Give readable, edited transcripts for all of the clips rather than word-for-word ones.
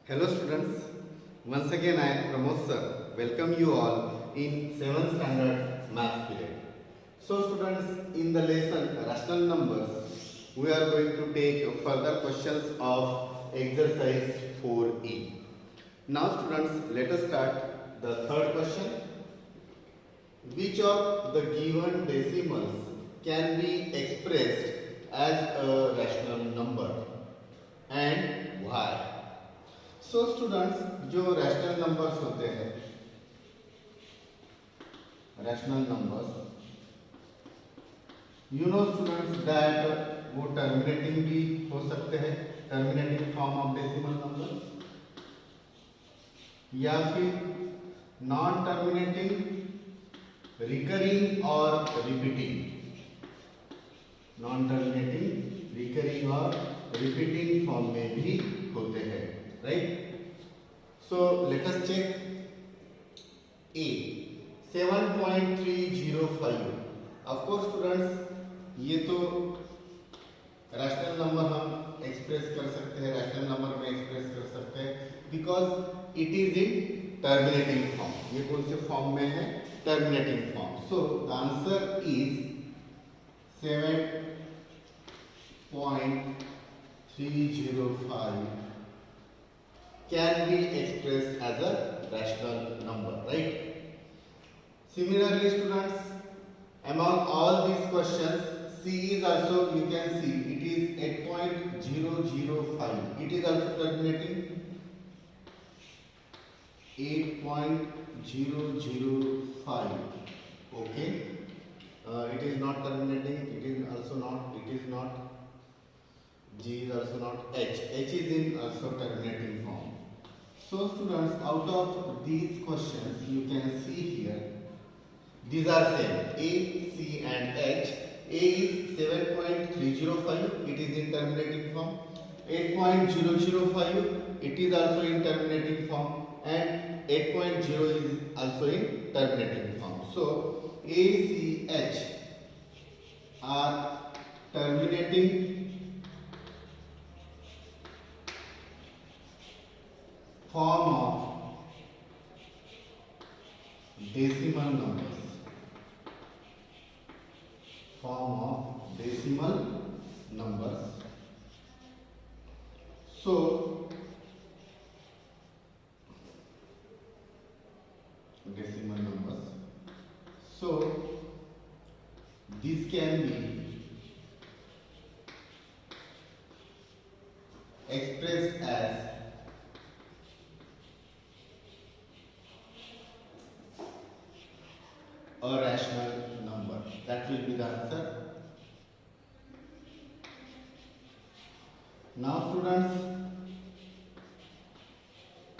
Hello students, once again I am Pramod sir. Welcome you all in 7th standard math period. So students, in the lesson rational numbers, we are going to take further questions of exercise 4E. Now students, let us start the third question. Which of the given decimals can be expressed as a rational number and why? So students, जो rational numbers होते हैं, rational numbers, you know students that वो terminating भी हो सकते हैं, terminating form of decimal numbers, या फिर नॉन टर्मिनेटिंग, रिकरिंग और रिपीटिंग, नॉन टर्मिनेटिंग, रिकरिंग और रिपीटिंग फॉर्म में भी होते हैं, right? So let us check A 7.305. Of course students, ये तो रैशनल नंबर हम एक्सप्रेस कर सकते हैं, रैशनल नंबर में एक्सप्रेस कर सकते हैं because it is in terminating form. ये कौन से फॉर्म में है? Terminating form. So the answer is 7.305 can be expressed as a rational number, right? Similarly students, among all these questions, C is also, you can see it is 8.005. It is also terminating 8.005. Okay, it is not terminating, it is also not, it is not, G is also not, H is in also terminating form. So students, out of these questions you can see here, these are same, A, C and H. A is 7.305, it is in terminating form. 8.005, it is also in terminating form, and 8.0 is also in terminating form. So A, C, H are terminating form of decimal numbers, form of decimal numbers. So decimal numbers, so this can be expressed as a rational number. That will be the answer. Now students,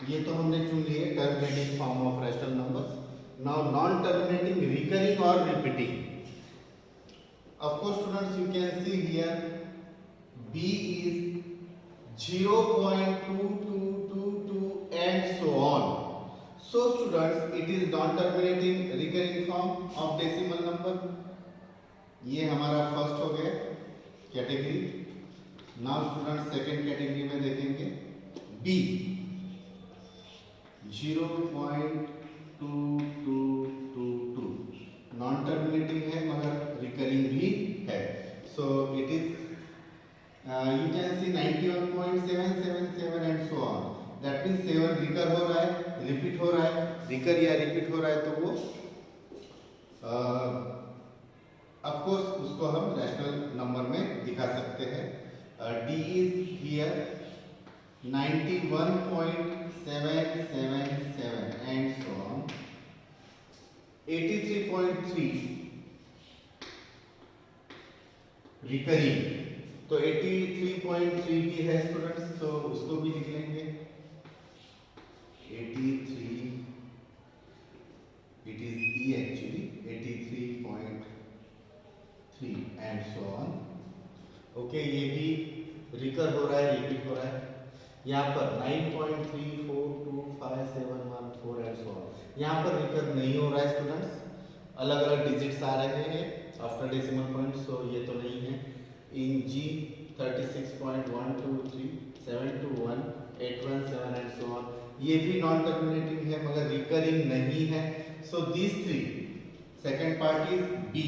ये तो हमने चुन लिए terminating form of rational numbers. Now non terminating, recurring और repeating. Of course students, you can see here B is 0.2222 and so on. So students, it is non-terminating recurring form of decimal number. ये हमारा first हो गया category. Now students, second category में देखेंगे B 0.2222, non terminating है मगर recurring भी है. So it is, you can see 91.777 and so on. That means 7 recur हो रहा है, रिपीट हो रहा है, रिकर या रिपीट हो रहा है, तो वो ऑफ कोर्स उसको हम रैशनल नंबर में दिखा सकते हैं. D is here 91.777 and so on. 83.3 recurring, तो 83.3 भी है स्टूडेंट्स, तो उसको भी लिख लेंगे 83. it is E actually, 83.3 and so on. Okay, ये भी रिकर हो रहा है, रिपीट हो रहा है. यहाँ पर 9.34257114 एंड सो ऑन. यहाँ पर रिकर नहीं हो रहा है स्टूडेंट्स, अलग अलग डिजिट्स आ रहे हैं आफ्टर डेसिमल पॉइंट, सो ये तो नहीं है. In G 36.123 721 817 and so on. ये भी नॉन टर्मिनेटिंग है मगर रिकरिंग नहीं है। So this three, second part is B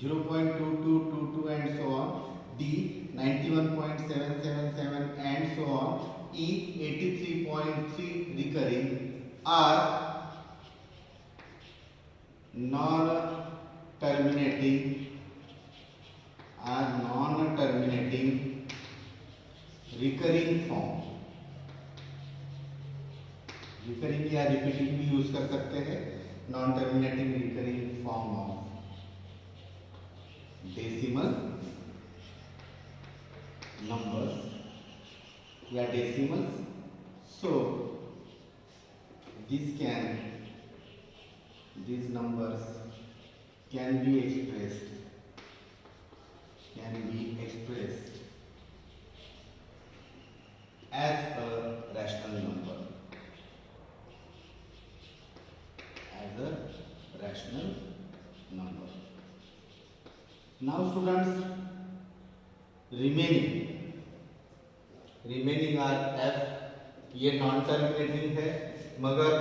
0.2222 and so on, D 91.777 and so on, E 83.3 recurring, or non terminating recurring form. Recurring या रिपीटिंग भी use कर सकते हैं। Non terminating recurring form of decimal numbers या decimals. So these numbers can be expressed as a rational number, Now students, remaining are f, ये non terminating है मगर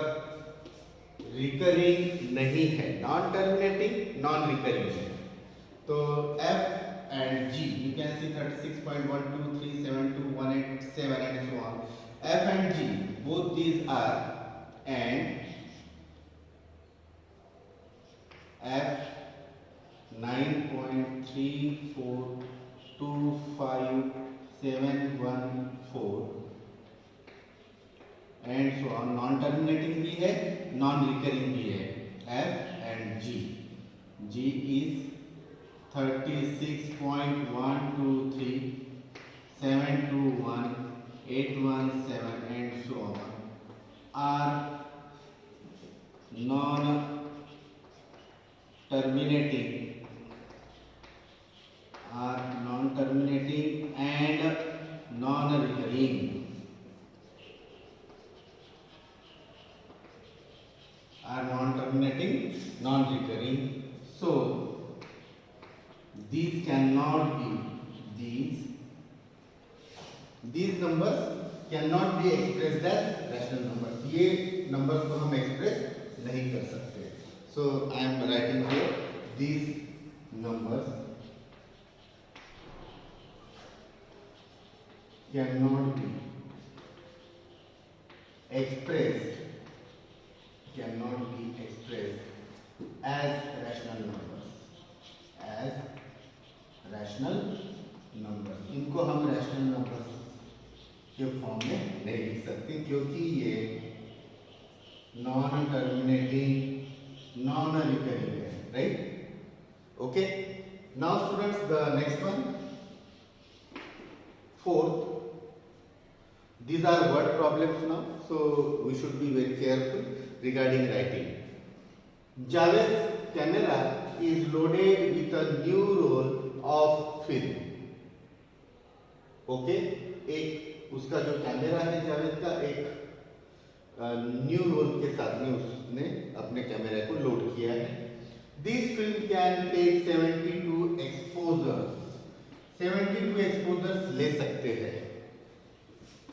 recurring नहीं है। नॉन टर्मिनेटिंग नॉन रिकरिंग है। तो f and g, you can see 36.1237218 and so on. f and g, both these are and f 9.34257114 and so on. Non terminating भी है, non recurring भी है। f and g, g is 36.123721817 and so on are non terminating and non recurring so these numbers cannot be expressed as rational numbers। ये numbers को हम express नहीं कर सकते। So I am writing here these numbers cannot be expressed as rational numbers। इनको हम rational numbers के form में नहीं लिख सकते क्योंकि ये नॉन टर्मिनेटिंग नॉन रिकरिंग है, right? Okay, now students the next one, fourth, these are word problems now, so we should be very careful regarding writing. Javed's camera is loaded with a new roll of film. Okay, एक उसका जो camera है जावेद का, एक new role के साथ में उसने अपने कैमरे को लोड किया है। This film can take 72 exposures ले सकते हैं।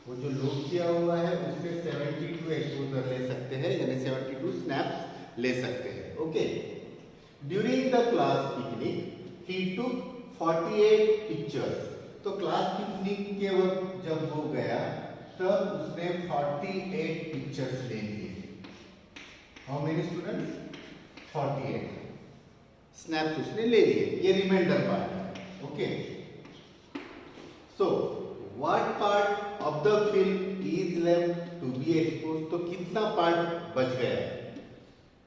वो जो लोड किया हुआ है उससे 72 एक्सपोजर ले सकते हैं, यानी 72 स्नैप्स ले सकते हैं। Okay, during the class picnic he took 48 pictures. तो क्लास पिकनिक के वक्त जब वो गया तब उसने 48 पिक्चर्स ले लिए। How many students? 48 स्नैप्स उसने ले लिए। ये रिमाइंडर पार्ट है। Okay, so what part of the film is left to be expose? तो कितना पार्ट बच गया है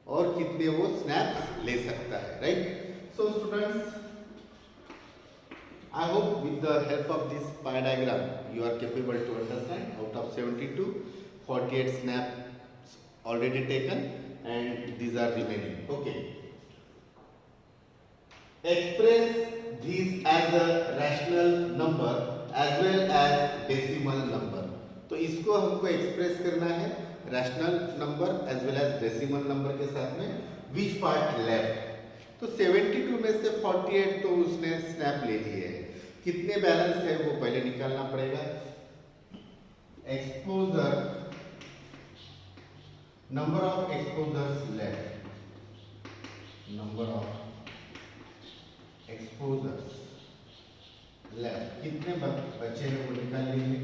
और कितने वो स्नैप्स ले सकता है, right? So students, I hope with the help of this pie diagram you are capable to understand. Out of 72, 48 snaps already taken and these are remaining. Okay. Express these as a rational number as well as decimal number. तो इसको हमको express करना है rational number as well as decimal number के साथ में। Which part left? तो 72 में से 48 तो उसने स्नैप ले लिए है। कितने बैलेंस है वो पहले निकालना पड़ेगा। exposure, number of exposures left, number of exposures left, कितने बचे हैं वो निकाल लेंगे।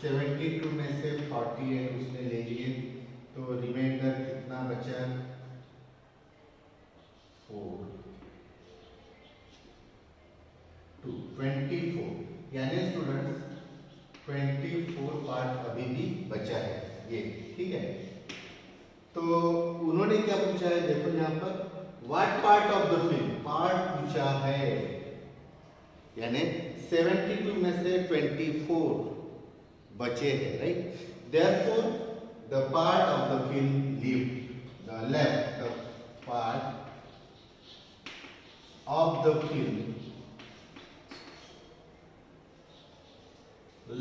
72 में से 48 उसने ले लिए, तो रिमाइंडर कितना बचा, 4 2 24, यानी स्टूडेंट्स 24 पार्ट अभी भी बचा है ये, ठीक है। तो उन्होंने क्या पूछा है, देखो यहाँ पर what part of the film, part पूछा है, यानी 72 में से 24 बचे हैं, right. Therefore the part of the film left, the part of the film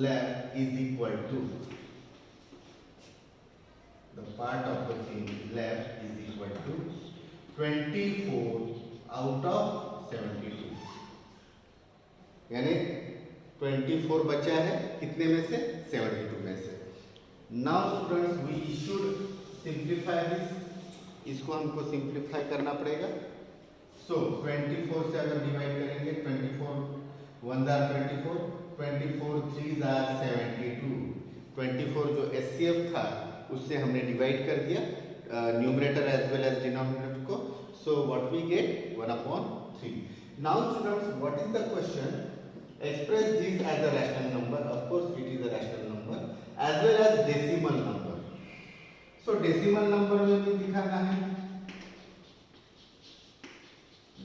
left is equal to, the part of the film left is equal to 24 out of 72, यानी 24 बचा है कितने में से, 72 में से। Now students we should simplify this, इसको हमको सिंप्लीफाई करना पड़ेगा। सो 24 से अगर डिवाइड करेंगे, 24 1 आर 24, 24 3 आर 72, 24 जो एचसीएफ था उससे हमने डिवाइड कर दिया numerator as well as denominator को। So what we get 1/3। Now students what is the question, express this as a rational number, of course it is a rational number as well as decimal number. So decimal number में भी दिखाना है,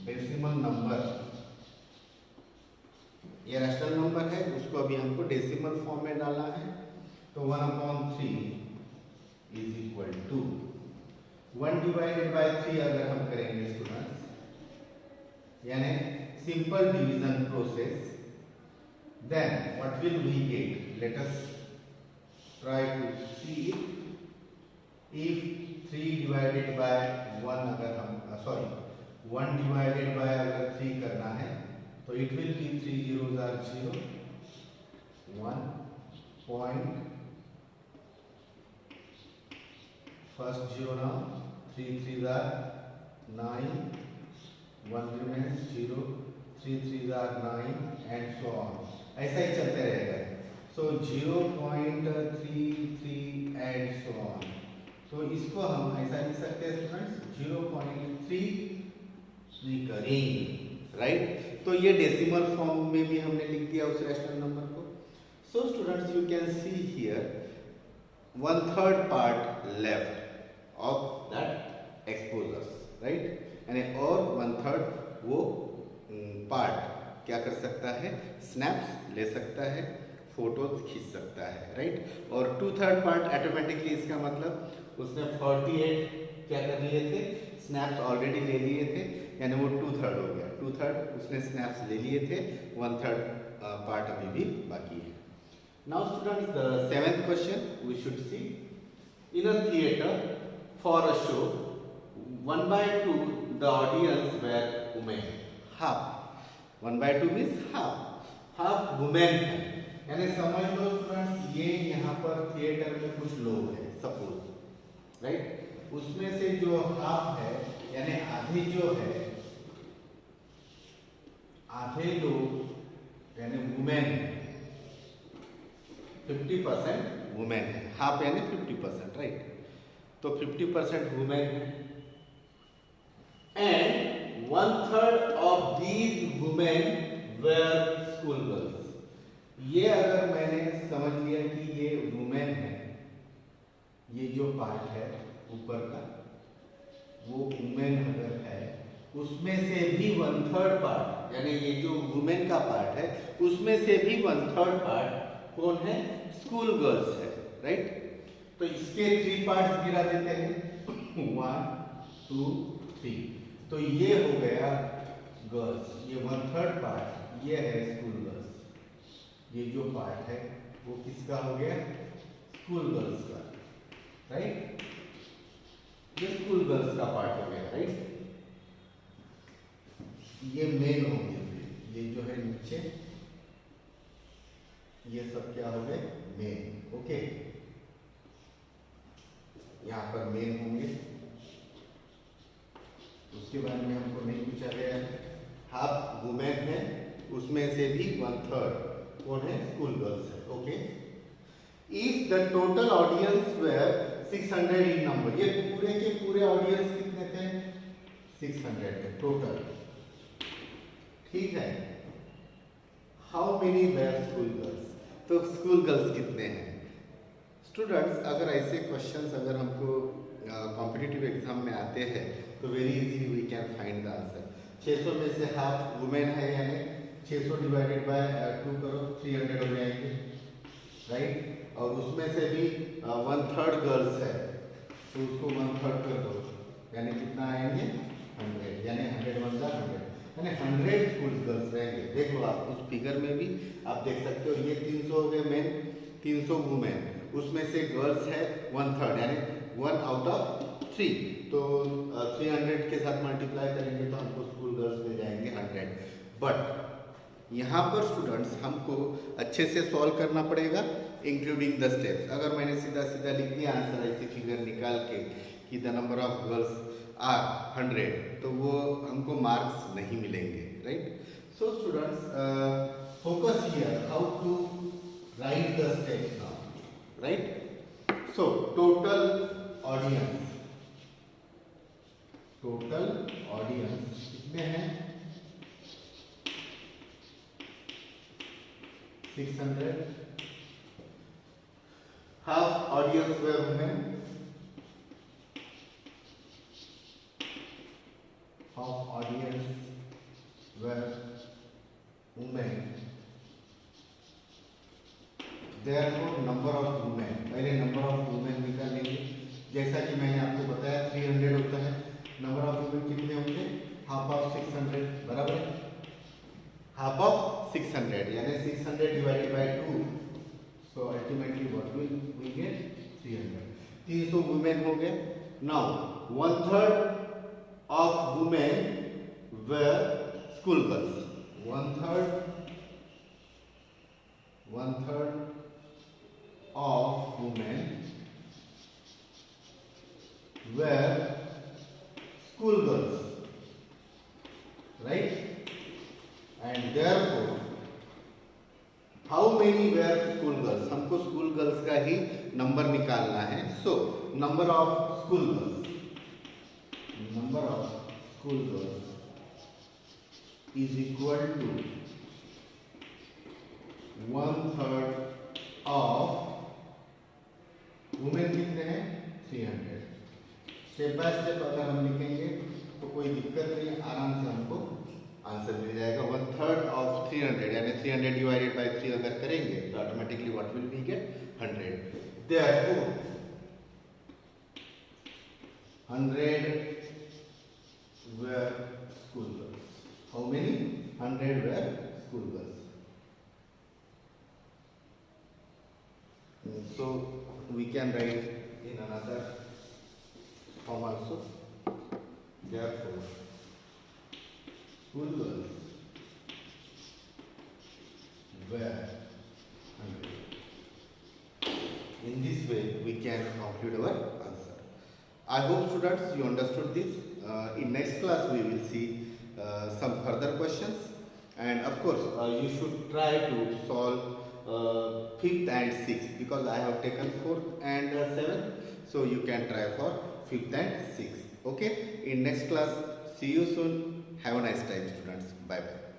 decimal number ये rational number है, उसको अभी हमको decimal form में डालना है। तो 1/3 is equal to 1 divided by 3 अगर हम करेंगे स्टूडेंट्स, यानी simple division process, then what will we get, let us try to see if 3 divided by 1 अगर हम 1 डिवाइडेड बाय अगर 3 करना है तो it will be 3 zeros are 0, 1 point, first 0 now, 3 3s are 9, 1 remains 0, 3 3s are 9 and so on, ऐसा ही चलते रहेगा। सो 0.33 and so on। तो इसको हम ऐसा लिख सकते हैं स्टूडेंट्स 0.3 रिकरिंग, राइट। तो ये डेसिमल फॉर्म में भी हमने लिख दिया उस रैशनल नंबर को। So students you can see here 1/3 part left of that exposures, right, यानी और 1/3 वो पार्ट क्या कर सकता है, स्नैप्स ले सकता है, फोटोज खींच सकता है, राइट। और 2/3 पार्ट ऑटोमेटिकली, इसका मतलब उसने 48 क्या कर लिए थे, स्नैप्स ऑलरेडी ले लिए थे, यानी वो 2/3 हो गया। 2/3 उसने स्नैप्स ले लिए थे, 1/3 पार्ट अभी भी बाकी है। Now students the 7th question we should see, in a theatre for a show 1/2 the audience were women, half, 1/2 means half women है, यानी समझ लो स्टूडेंट्स ये यहाँ पर थिएटर में कुछ लोग हैं सपोज, राइट, उसमें से जो हाफ है यानी आधे जो है, आधे लोग यानी वुमेन, 50% वुमेन है, हाफ यानी 50%, राइट। तो 50% वुमेन है and 1/3 of these women where school girls. ये अगर मैंने समझ लिया कि ये वुमेन है, ये जो पार्ट है ऊपर का वो वुमेन अगर है, उसमें से भी 1/3 पार्ट, यानी ये जो वुमेन का पार्ट है उसमें से भी 1/3 पार्ट कौन है, स्कूल गर्ल्स है, राइट। तो इसके 3 पार्ट्स गिरा देते हैं 1 2 3, तो ये हो गया गर्ल्स, ये 1/3 पार्ट ये है स्कूल गर्ल्स, ये जो पार्ट है वो किसका हो गया, स्कूल गर्ल्स का, राइट, ये स्कूल गर्ल्स का पार्ट हो गया, राइट। ये मेन हो गया, ये जो है नीचे ये सब क्या हो गए, मेन, ओके। यहाँ पर मेन होंगे। उसके बारे में हमको नहीं पूछा गया है। हाफ वुमेन है, उसमें से भी 1/3 कौन है? स्कूल गर्ल्स है। Okay, if the total audience were 600 in number, ये पूरे के पूरे ऑडियंस कितने थे? 600 थे टोटल, ठीक है। How many were school girls, तो स्कूल गर्ल्स कितने हैं? स्टूडेंट्स, अगर ऐसे क्वेश्चंस अगर हमको कॉम्पिटिटिव एग्जाम में आते हैं तो very easily we can find the answer. 600 में से हाफ वुमेन है, यानी 600 डिवाइडेड बाय 2 करो, 300 हो जाएंगे, राइट। और उसमें से भी 1/3 गर्ल्स है, तो उसको 1/3 कर दो, यानी कितना आएंगे? 100, यानी 100 × 100, यानी 100 स्कूल गर्ल्स रहेंगे। देख लो आप उस फिगर में भी आप देख सकते हो, ये 300 हो गए मेन, 300 वुमेन, उसमें से गर्ल्स है 1/3, यानी 1 आउट ऑफ 3, तो 300 के साथ मल्टीप्लाई करेंगे तो हमको स्कूल गर्ल्स मिल जाएंगे 100। बट यहाँ पर स्टूडेंट्स हमको अच्छे से सॉल्व करना पड़ेगा इंक्लूडिंग द स्टेप्स। अगर मैंने सीधा सीधा लिख दिया आंसर ऐसी फिगर निकाल के कि the number of girls are 100, तो वो हमको मार्क्स नहीं मिलेंगे, right. So students, focus here how to write the steps now, right. So total audience कितने हैं? 600। Half audience were women, half audience were women, therefore number of women, पहले number of women निकाल लेंगे। जैसा कि मैंने आपको बताया 300 होता है, नंबर ऑफ वुमेन कितने होंगे? हाफ ऑफ 600, बराबर है। हाफ ऑफ 600 यानी 600 divided by 2, so ultimately what will we get? 300। 300 women हो गए। Now 1/3 of women were school girls, 1/3 of women were school girls, right? And therefore how many were school girls? हमको school girls का ही नंबर निकालना है। So number of school girls is equal to 1/3 of women कितने हैं? 300। Step by step अगर हम लिखेंगे तो कोई दिक्कत नहीं, आराम से हमको आंसर मिल जाएगा। 1/3 ऑफ 300 यानी 300 डिवाइडेड बाय 3 अगर करेंगे तो automatically what will we get? 100। Therefore 100 were school girls. How many? 100 were school girls. So we can write in another form also. Therefore, school girls were 100. In this way, we can conclude our answer. I hope students you understood this. In next class, we will see some further questions, and of course, you should try to solve 5th and 6th because I have taken 4th and 7th, so you can try for 5th and 6th. Okay, in next class, see you soon. Have a nice time, students. Bye bye.